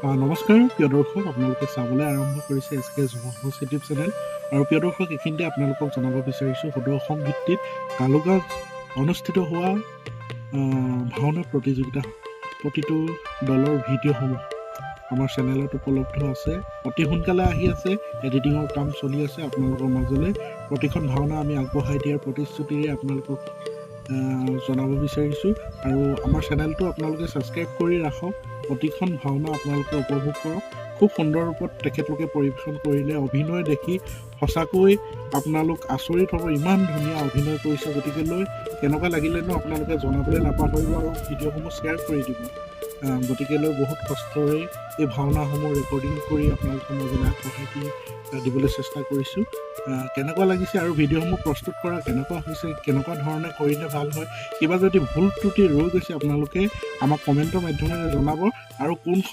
নমস্কাৰ প্ৰিয় দৰ্শক, আপোনালোকে চাবলৈ আৰম্ভ কৰিছে SK যুৱ ইউটিউব চেনেল। আৰু প্ৰিয় দৰ্শক, এইখিনিতে আপোনালোকক জনাব বিচাৰিছোঁ সদৌ অসম ভিত্তিত কালুগাঁৱত অনুষ্ঠিত হোৱা ভাওনা প্ৰতিযোগিতা প্ৰতিটো দলৰ ভিডিঅ'সমূহ আমাৰ চেনেলত উপলব্ধ আছে। অতি সোনকালে আহি আছে, এডিটিঙৰ কাম চলি আছে আপোনালোকৰ মাজলৈ। প্ৰতিখন ভাওনা আমি আগবঢ়াই দিয়াৰ প্ৰতিশ্ৰুতিৰে আপোনালোকক জনাব বিচাৰিছোঁ। আৰু আমাৰ চেনেলটো আপোনালোকে ছাবস্ক্ৰাইব কৰি ৰাখক। প্ৰতিখন ভাওনা আপোনালোকে উপভোগ কৰক। খুব সুন্দৰ ৰূপত তেখেতলোকে পৰিৱেশন কৰিলে। অভিনয় দেখি সঁচাকৈ আপোনালোক আচৰিত হ'ব, ইমান ধুনীয়া অভিনয় কৰিছে। গতিকেলৈ কেনেকুৱা লাগিলেনো আপোনালোকে জনাবলৈ নাপাহৰিব আৰু ভিডিঅ'সমূহ শ্বেয়াৰ কৰি দিব। গতিকেলৈ বহুত কষ্টৰে এই ভাওনাসমূহ ৰেকৰ্ডিং কৰি আপোনালোকৰ মাজলৈ আগবঢ়াই দিবলৈ চেষ্টা কৰিছোঁ। কেনেকুৱা লাগিছে আৰু ভিডিঅ'সমূহ প্ৰস্তুত কৰা কেনেকুৱা হৈছে, কেনেকুৱা ধৰণে কৰিলে ভাল হয়, কিবা যদি ভুল ত্ৰুটি ৰৈ গৈছে আপোনালোকে আমাক কমেণ্টৰ মাধ্যমেৰে জনাব। আৰু কোনখন